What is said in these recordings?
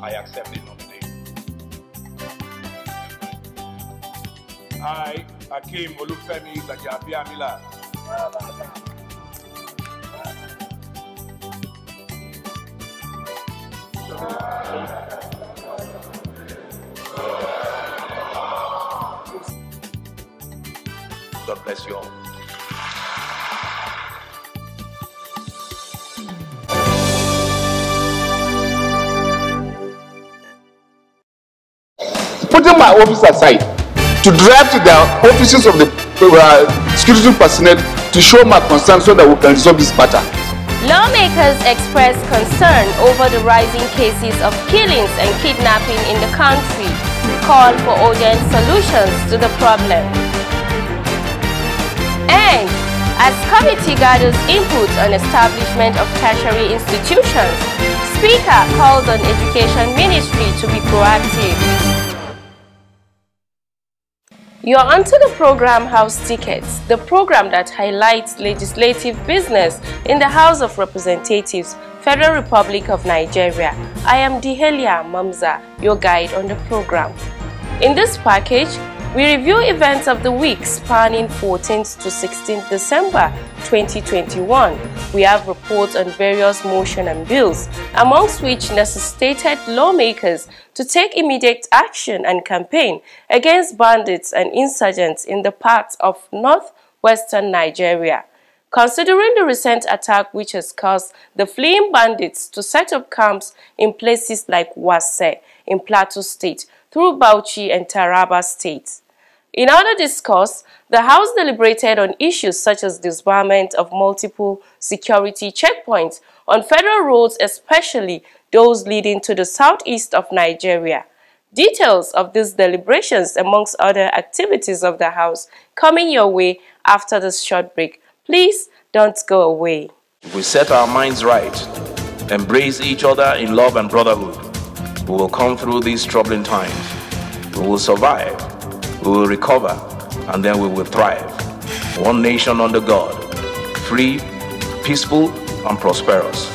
I accept the nomination. I, Akim Olufemi Gbajabiamila, God bless you all. Putting my office aside to drive to the offices of the security personnel to show my concern so that we can resolve this matter. Lawmakers expressed concern over the rising cases of killings and kidnapping in the country, called for urgent solutions to the problem. And as committee gathers input on establishment of tertiary institutions, Speaker calls on Education Ministry to be proactive. You're onto the program House Tickets, the program that highlights legislative business in the House of Representatives, Federal Republic of Nigeria. I am Dihelia Mamza, your guide on the program. In this package, we review events of the week spanning 14th to 16th December 2021. We have reports on various motions and bills, amongst which necessitated lawmakers to take immediate action and campaign against bandits and insurgents in the parts of northwestern Nigeria. Considering the recent attack which has caused the fleeing bandits to set up camps in places like Wase in Plateau State through Bauchi and Taraba states. In other discourse, the House deliberated on issues such as disbarment of multiple security checkpoints on federal roads, especially those leading to the southeast of Nigeria. Details of these deliberations, amongst other activities of the House, coming your way after this short break. Please don't go away. If we set our minds right, embrace each other in love and brotherhood, we will come through these troubling times. We will survive, we will recover, and then we will thrive. One nation under God, free, peaceful, and prosperous.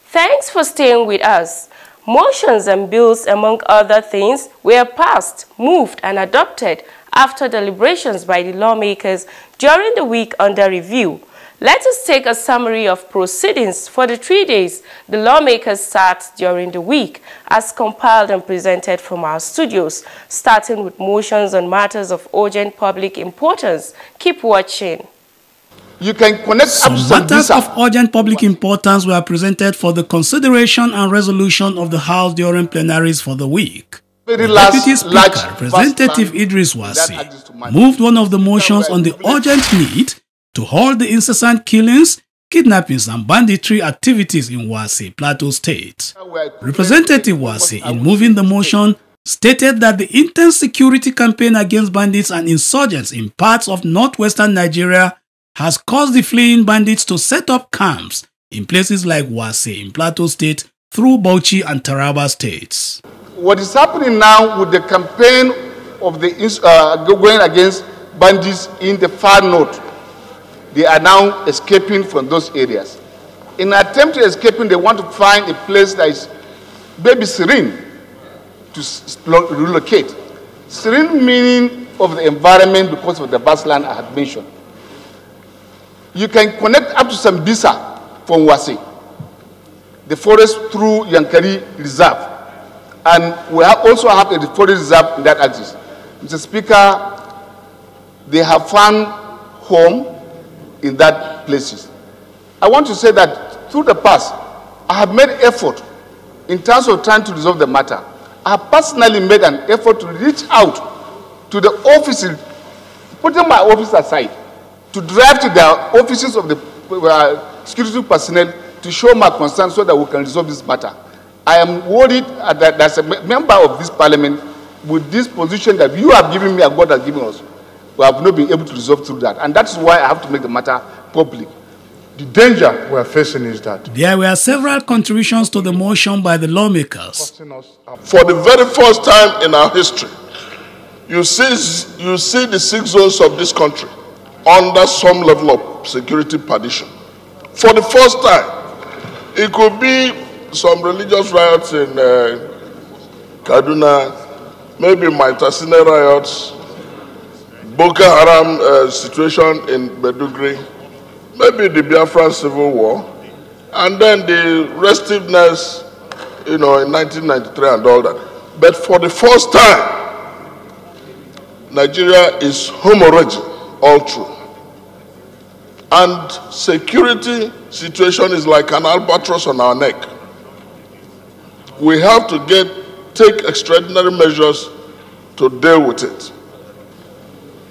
Thanks for staying with us. Motions and bills, among other things, were passed, moved, and adopted after deliberations by the lawmakers during the week under review. Let us take a summary of proceedings for the 3 days the lawmakers sat during the week, as compiled and presented from our studios, starting with motions on matters of urgent public importance. Keep watching. You can connect some matters of urgent public importance were presented for the consideration and resolution of the House during plenaries for the week. Deputy Speaker, Representative Idris Wase, moved one of the motions on the urgent need to halt the incessant killings, kidnappings, and banditry activities in Wase, Plateau State. Representative Wase, in moving the motion, stated that the intense security campaign against bandits and insurgents in parts of northwestern Nigeria has caused the fleeing bandits to set up camps in places like Wase in Plateau State through Bauchi and Taraba states. What is happening now with the campaign of the going against bandits in the far north, they are now escaping from those areas. In an attempt to escaping, they want to find a place that is maybe serene to relocate. Serene meaning of the environment because of the bushland I had mentioned. You can connect up to Sambisa from Wase, the forest through Yankari Reserve. And we also have a forest reserve in that axis. Mr. Speaker, they have found home in that places. I want to say that through the past, I have made effort in terms of trying to resolve the matter. I have personally made an effort to reach out to the offices, putting my office aside, to drive to the offices of the security personnel to show my concern so that we can resolve this matter. I am worried that as a member of this parliament, with this position that you have given me and God has given us, we have not been able to resolve through that. And that's why I have to make the matter public. The danger we are facing is that there were several contributions to the motion by the lawmakers. for the very first time in our history, you see the 6 zones of this country under some level of security partition. For the first time, it could be some religious riots in Kaduna, maybe Maitasine riots, Boko Haram situation in Maiduguri, maybe the Biafran Civil War, and then the restiveness, in 1993 and all that. But for the first time, Nigeria is hemorrhaging all through. And security situation is like an albatross on our neck. We have to take extraordinary measures to deal with it.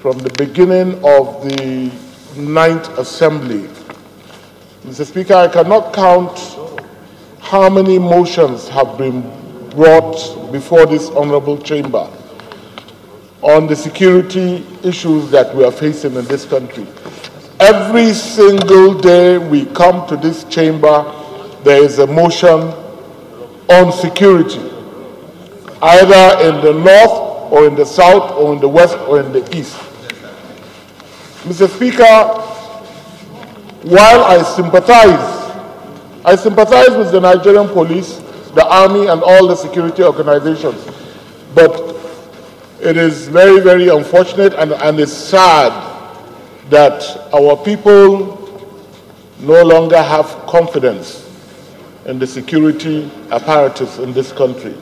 From the beginning of the 9th Assembly, Mr. Speaker, I cannot count how many motions have been brought before this honorable chamber on the security issues that we are facing in this country. Every single day we come to this chamber, there is a motion on security, either in the north or in the south or in the west or in the east. Mr. Speaker, while I sympathize with the Nigerian police, the army, and all the security organizations, but it is very, very unfortunate and it's sad that our people no longer have confidence in the security apparatus in this country.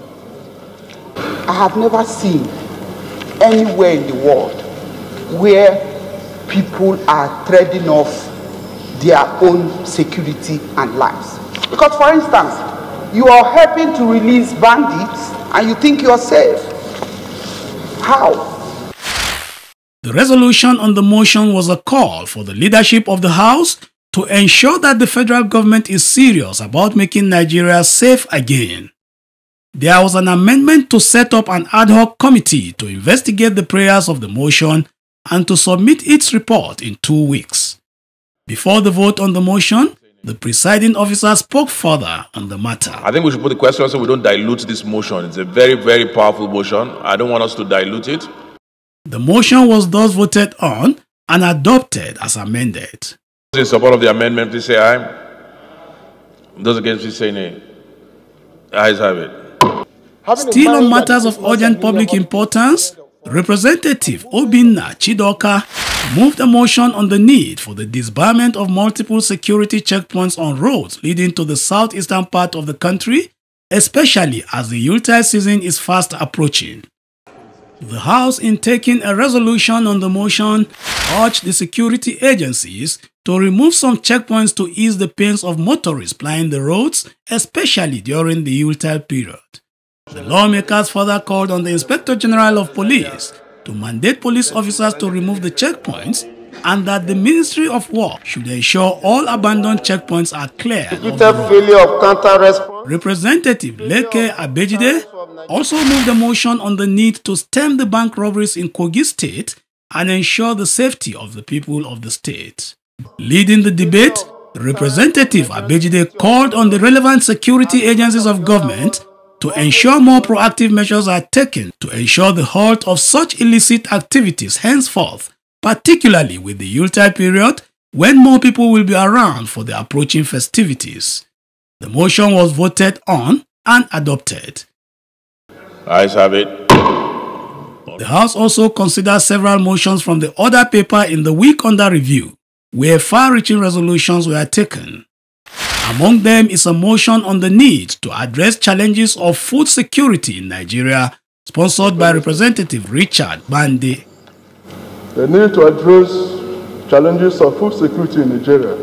I have never seen anywhere in the world where people are trading off their own security and lives. Because, for instance, you are helping to release bandits and you think you're safe. How? The resolution on the motion was a call for the leadership of the House to ensure that the federal government is serious about making Nigeria safe again. There was an amendment to set up an ad hoc committee to investigate the prayers of the motion and to submit its report in 2 weeks. Before the vote on the motion, the presiding officer spoke further on the matter. I think we should put the question so we don't dilute this motion. It's a very, very powerful motion. I don't want us to dilute it. The motion was thus voted on and adopted as amended. Those in support of the amendment, please say aye. Those against, please say nay. Ayes have it. Still on matters of urgent public importance, Representative Obinna Chidoka moved a motion on the need for the disbarment of multiple security checkpoints on roads leading to the southeastern part of the country, especially as the Yuletide season is fast approaching. The House, in taking a resolution on the motion, urged the security agencies to remove some checkpoints to ease the pains of motorists plying the roads, especially during the Yuletide period. The lawmakers further called on the Inspector General of Police to mandate police officers to remove the checkpoints and that the Ministry of Work should ensure all abandoned checkpoints are cleared of the road. Representative Leke Abejide also moved a motion on the need to stem the bank robberies in Kogi State and ensure the safety of the people of the state. Leading the debate, Representative Abejide called on the relevant security agencies of government to ensure more proactive measures are taken to ensure the halt of such illicit activities henceforth, particularly with the Yuletide period when more people will be around for the approaching festivities. The motion was voted on and adopted. Ayes have it. The House also considered several motions from the other paper in the week under review, where far-reaching resolutions were taken. Among them is a motion on the need to address challenges of food security in Nigeria, sponsored by Representative Richard Bande. The need to address challenges of food security in Nigeria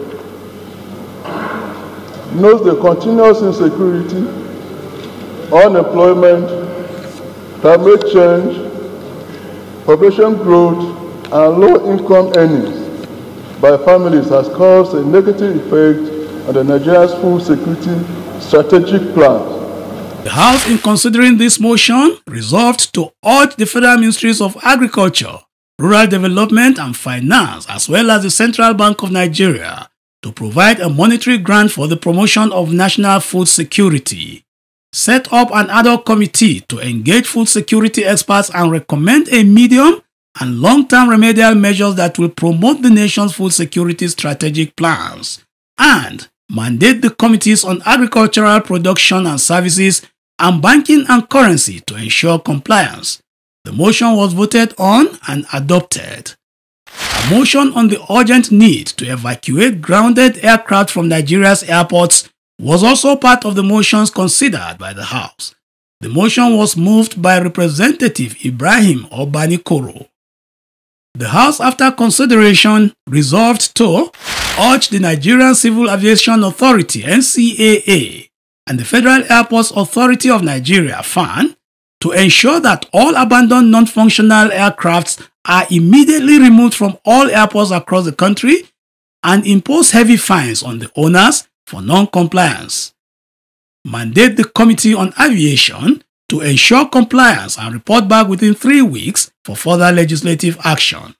notes the continuous insecurity, unemployment, climate change, population growth, and low-income earnings by families has caused a negative effect on the Nigeria's food security strategic plan. The House, in considering this motion, resolved to urge the Federal Ministries of Agriculture, Rural Development and Finance, as well as the Central Bank of Nigeria, to provide a monetary grant for the promotion of national food security. set up an ad hoc committee to engage food security experts and recommend a medium and long-term remedial measures that will promote the nation's food security strategic plans, and mandate the committees on agricultural production and services and banking and currency to ensure compliance. The motion was voted on and adopted. A motion on the urgent need to evacuate grounded aircraft from Nigeria's airports was also part of the motions considered by the House. The motion was moved by Representative Ibrahim Obanikoro. The House, after consideration, resolved to urge the Nigerian Civil Aviation Authority (NCAA) and the Federal Airports Authority of Nigeria (FAN) to ensure that all abandoned non-functional aircrafts are immediately removed from all airports across the country and impose heavy fines on the owners for non-compliance. Mandate the Committee on Aviation to ensure compliance and report back within 3 weeks for further legislative action.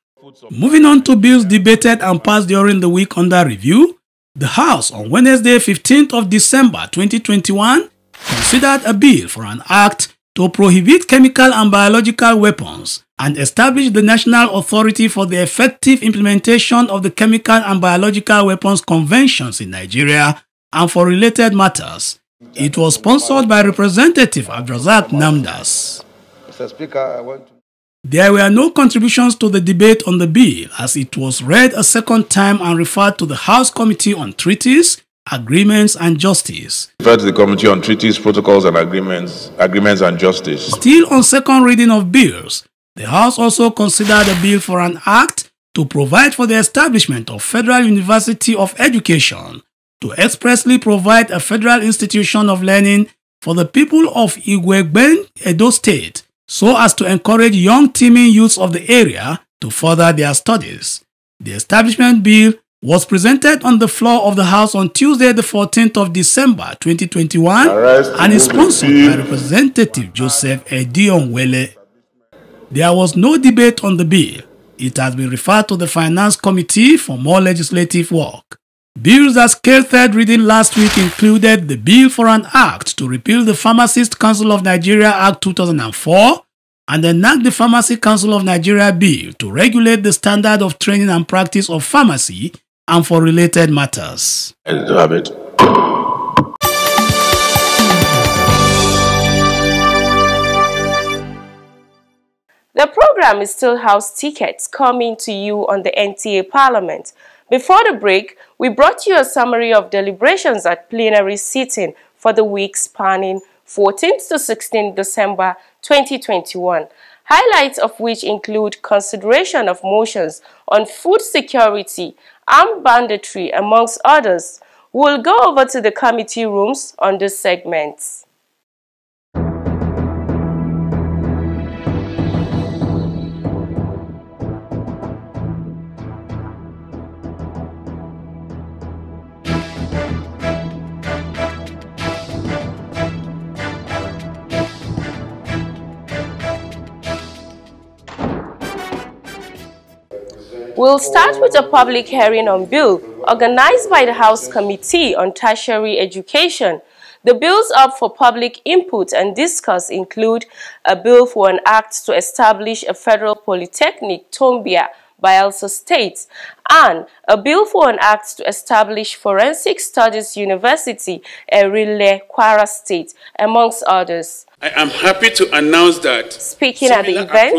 Moving on to bills debated and passed during the week under review, the House on Wednesday, 15th of December 2021, considered a bill for an act to prohibit chemical and biological weapons and establish the National Authority for the Effective Implementation of the Chemical and Biological Weapons Conventions in Nigeria and for related matters. It was sponsored by Representative Abdrazak Namdas. Mr. Speaker, There were no contributions to the debate on the bill as it was read a second time and referred to the House Committee on Treaties, Agreements and Justice. Refer to the Committee on Treaties, Protocols and Agreements and Justice. Still on second reading of bills, the House also considered a bill for an act to provide for the establishment of Federal University of Education to expressly provide a federal institution of learning for the people of Igwegben, Edo State, so as to encourage young teeming youths of the area to further their studies. The establishment bill was presented on the floor of the House on Tuesday, the 14th of December 2021 and is sponsored by Representative Joseph Edionwele. There was no debate on the bill. It has been referred to the Finance Committee for more legislative work. Bills that scaled third reading last week included the Bill for an Act to repeal the Pharmacist Council of Nigeria Act 2004 and enact the Pharmacy Council of Nigeria Bill to regulate the standard of training and practice of pharmacy and for related matters. The program is still House Tickets, coming to you on the NTA Parliament. Before the break, we brought you a summary of deliberations at plenary sitting for the week spanning 14th to 16th December 2021, highlights of which include consideration of motions on food security, armed banditry, amongst others. We'll go over to the committee rooms on this segment. We'll start with a public hearing on bill organized by the House Committee on Tertiary Education. The bills up for public input and discuss include a bill for an act to establish a federal polytechnic, Tombia, Bayelsa State, and a bill for an act to establish Forensic Studies University, Erile, Kwara State, amongst others. I am happy to announce that speaking at the event,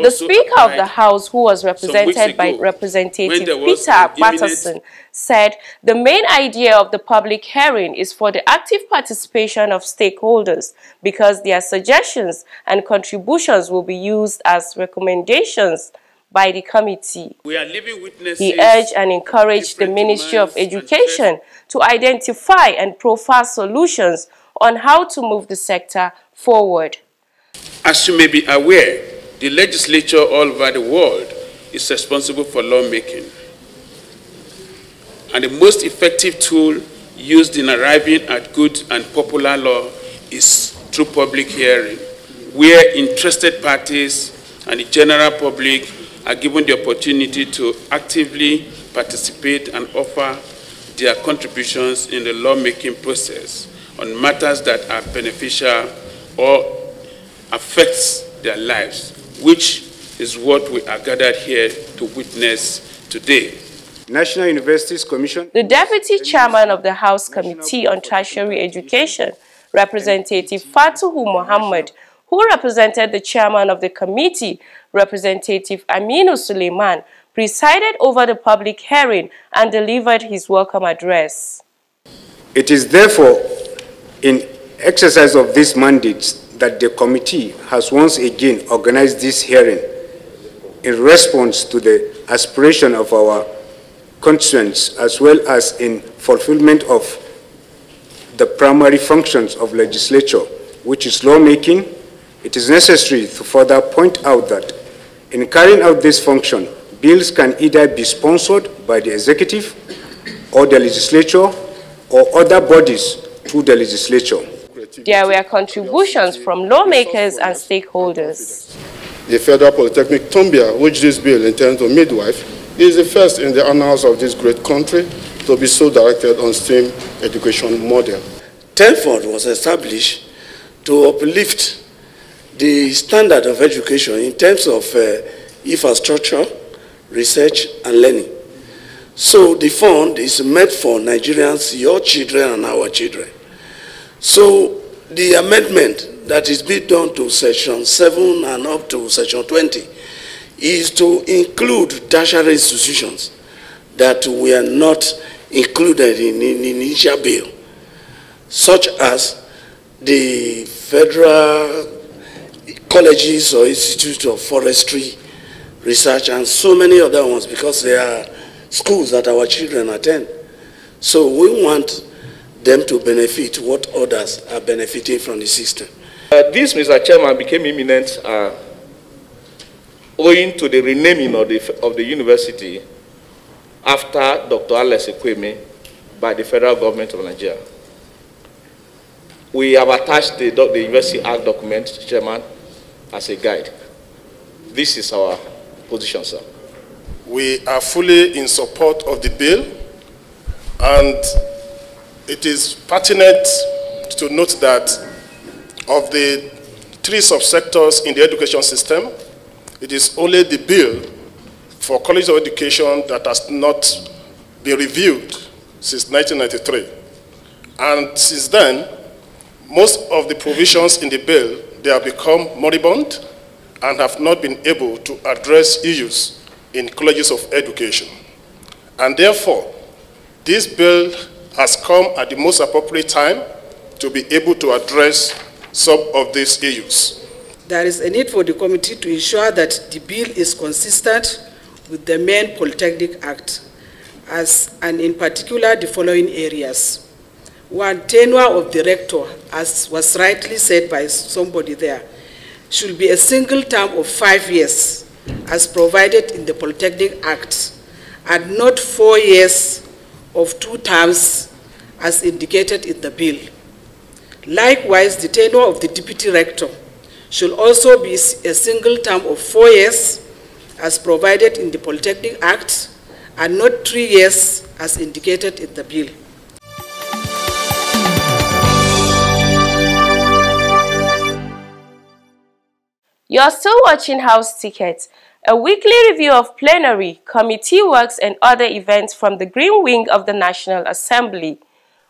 the Speaker of the House, who was represented by Representative Peter Patterson, said the main idea of the public hearing is for the active participation of stakeholders because their suggestions and contributions will be used as recommendations by the committee. We are living witnesses. He urged and encouraged the Ministry of Education to identify and profile solutions on how to move the sector forward. As you may be aware, the legislature all over the world is responsible for lawmaking. And the most effective tool used in arriving at good and popular law is through public hearing, where interested parties and the general public are given the opportunity to actively participate and offer their contributions in the lawmaking process on matters that are beneficial or affects their lives, which is what we are gathered here to witness today. National Universities Commission. The Deputy Chairman of the House Committee on Tertiary Education, Representative Fatuhu Muhammad, who represented the Chairman of the Committee, Representative Aminu Suleiman, presided over the public hearing and delivered his welcome address. It is therefore in exercise of these mandates that the committee has once again organized this hearing in response to the aspiration of our constituents, as well as in fulfillment of the primary functions of legislature, which is lawmaking. It is necessary to further point out that in carrying out this function, bills can either be sponsored by the executive or the legislature or other bodies through the legislature. There were contributions from lawmakers and stakeholders. The Federal Polytechnic Tombia, which this bill intends to midwife, is the first in the annals of this great country to be so directed on STEM education model. Telford was established to uplift the standard of education in terms of infrastructure, research, and learning. So the fund is meant for Nigerians, your children and our children. So the amendment that is being done to Section 7 and up to Section 20 is to include tertiary institutions that were not included in the initial bill, such as the federal colleges or institutes of forestry research and so many other ones, because they are schools that our children attend. So we want them to benefit what others are benefiting from the system. This, Mr. Chairman, became imminent owing to the renaming of the university after Dr. Alex Ekweme by the federal government of Nigeria. We have attached the University Act document, Chairman, as a guide. This is our position, sir. We are fully in support of the bill, and it is pertinent to note that of the 3 subsectors in the education system, it is only the bill for College of Education that has not been reviewed since 1993. And since then, most of the provisions in the bill, they have become moribund and have not been able to address issues in colleges of education. And therefore, this bill has come at the most appropriate time to be able to address some of these issues. There is a need for the committee to ensure that the bill is consistent with the main Polytechnic Act, and in particular the following areas. 1, tenure of the rector, as was rightly said by somebody there, should be a single term of 5 years, as provided in the Polytechnic Act, and not 4 years of 2 terms, as indicated in the bill. Likewise, the tenure of the deputy rector should also be a single term of 4 years, as provided in the Polytechnic Act, and not 3 years, as indicated in the bill. You're still watching House Tickets, a weekly review of plenary, committee works and other events from the Green Wing of the National Assembly.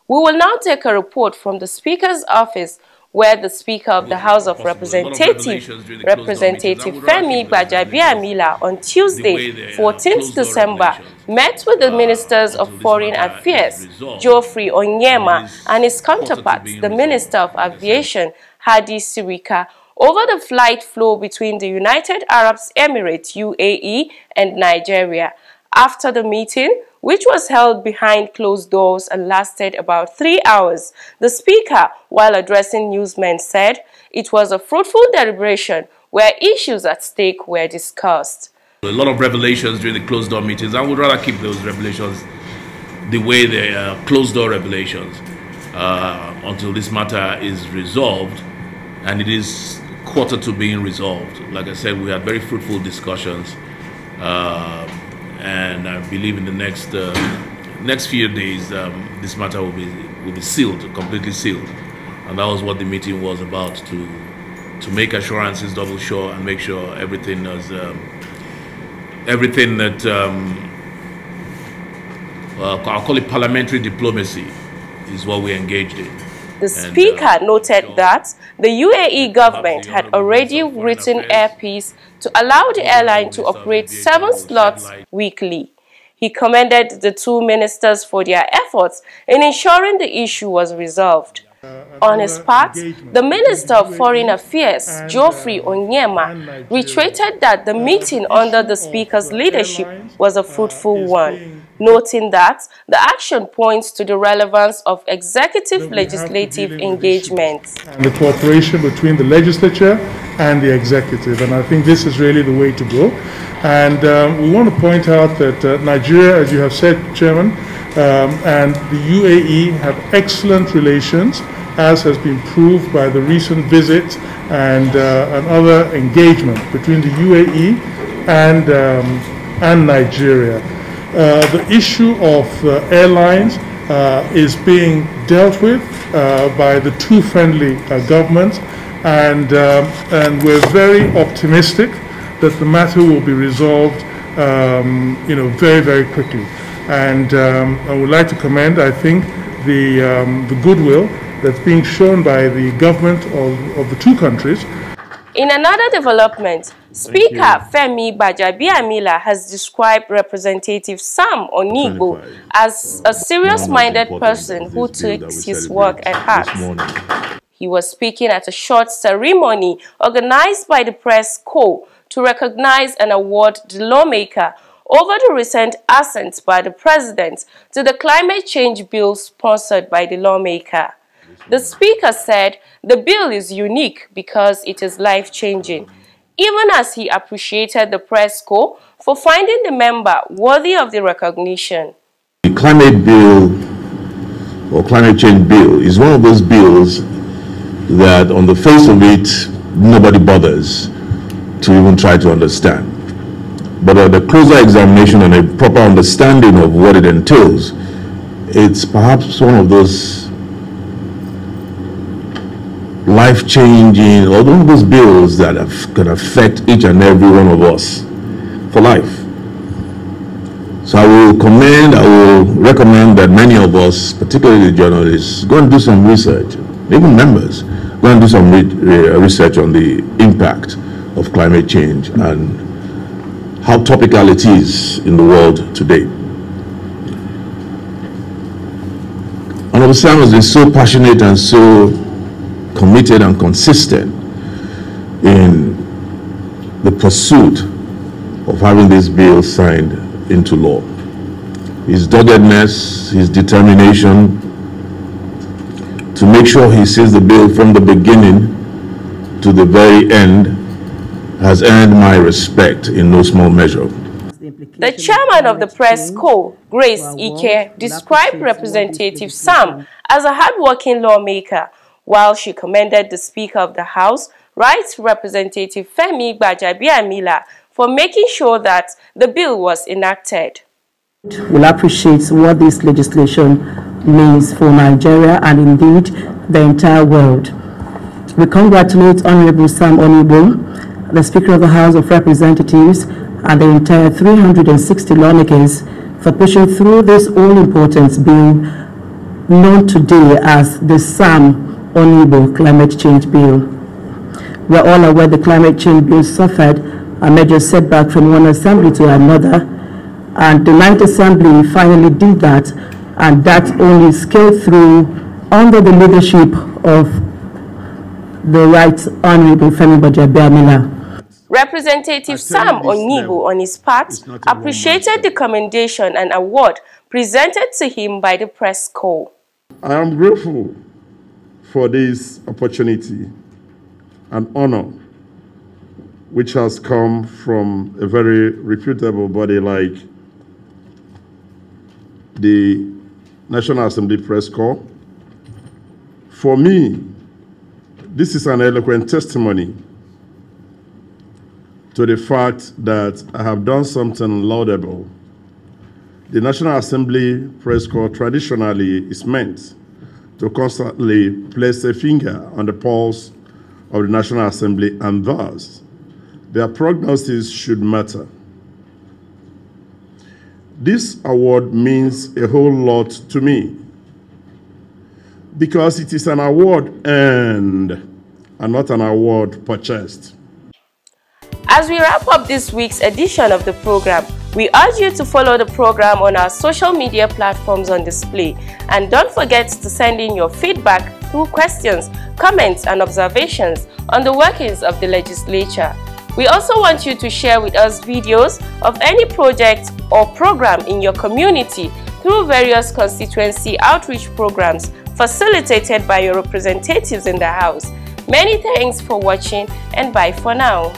We will now take a report from the Speaker's office, where the Speaker of the House of Representatives, Representative Femi Gbajabiamila, on Tuesday, 14th December, met with the Ministers of Foreign Affairs, Geoffrey Onyema, and his counterpart, the Minister of Aviation, Hadi Sirika, over the flight flow between the United Arab Emirates, UAE, and Nigeria. After the meeting, which was held behind closed doors and lasted about 3 hours, the Speaker, while addressing newsmen, said it was a fruitful deliberation where issues at stake were discussed. A lot of revelations during the closed door meetings. I would rather keep those revelations the way they are, closed door revelations, until this matter is resolved, and it is quarter to being resolved. Like I said, we had very fruitful discussions, and I believe in the next next few days, this matter will be sealed, completely sealed. And that was what the meeting was about, to make assurances double sure and make sure everything is, everything that, I'll call it parliamentary diplomacy, is what we engaged in. The speaker noted that the UAE government had already written air peace to allow the airline to operate 7 slots weekly. He commended the 2 ministers for their efforts in ensuring the issue was resolved. On his part, the Minister of Foreign Affairs, Geoffrey Onyema, reiterated that the meeting under the Speaker's leadership was a fruitful one, noting that the action points to the relevance of executive-legislative engagements. And the cooperation between the legislature and the executive, and I think this is really the way to go. And we want to point out that Nigeria, as you have said, Chairman, and the UAE have excellent relations, as has been proved by the recent visit and other engagement between the UAE and Nigeria. The issue of airlines is being dealt with by the 2 friendly governments, and we're very optimistic that the matter will be resolved, very, very quickly. And I would like to commend, I think, the goodwill that's being shown by the government of the 2 countries. In another development, Speaker Femi Gbajabiamila has described Representative Sam Onigbo as a serious-minded person who takes his work at heart. He was speaking at a short ceremony organized by the Press Co. to recognize and award the lawmaker over the recent assent by the President to the climate change bill sponsored by the lawmaker. The Speaker said the bill is unique because it is life-changing, even as he appreciated the Press Co. for finding the member worthy of the recognition. The climate bill or climate change bill is one of those bills that on the face of it, nobody bothers to even try to understand. But at a closer examination and a proper understanding of what it entails, it's perhaps one of those life-changing, or one of those bills that can affect each and every one of us for life. So I will recommend that many of us, particularly journalists, go and do some research, even members, go and do some research on the impact of climate change and how topical it is in the world today. Honorable Sam has been so passionate and so committed and consistent in the pursuit of having this bill signed into law. His doggedness, his determination to make sure he sees the bill from the beginning to the very end has earned my respect in no small measure. The chairman of the Press Co., Grace Ike, described Representative Sam as a hard-working lawmaker, while she commended the Speaker of the House, Right Representative Femi Gbajabiamila, for making sure that the bill was enacted. We'll appreciate what this legislation means for Nigeria and indeed the entire world. We congratulate Honorable Sam Onigbo, the Speaker of the House of Representatives, and the entire 360 lawmakers for pushing through this all-important bill known today as the Sam Onigbo Climate Change Bill. We are all aware the climate change bill suffered a major setback from one assembly to another, and the 9th Assembly finally did that, and that only scaled through under the leadership of the Right Honorable Femi Gbajabiamila. Representative Sam Onigbo, on his part, appreciated the commendation and award presented to him by the Press Co. I am grateful for this opportunity and honor which has come from a very reputable body like the National Assembly Press Corps. For me, this is an eloquent testimony to the fact that I have done something laudable The National Assembly Press Corps traditionally is meant to constantly place a finger on the pulse of the National Assembly, and thus their prognosis should matter. This award means a whole lot to me because it is an award earned and not an award purchased. As we wrap up this week's edition of the program, we urge you to follow the program on our social media platforms on display, and don't forget to send in your feedback through questions, comments and observations on the workings of the legislature. We also want you to share with us videos of any project or program in your community through various constituency outreach programs facilitated by your representatives in the House. Many thanks for watching, and bye for now.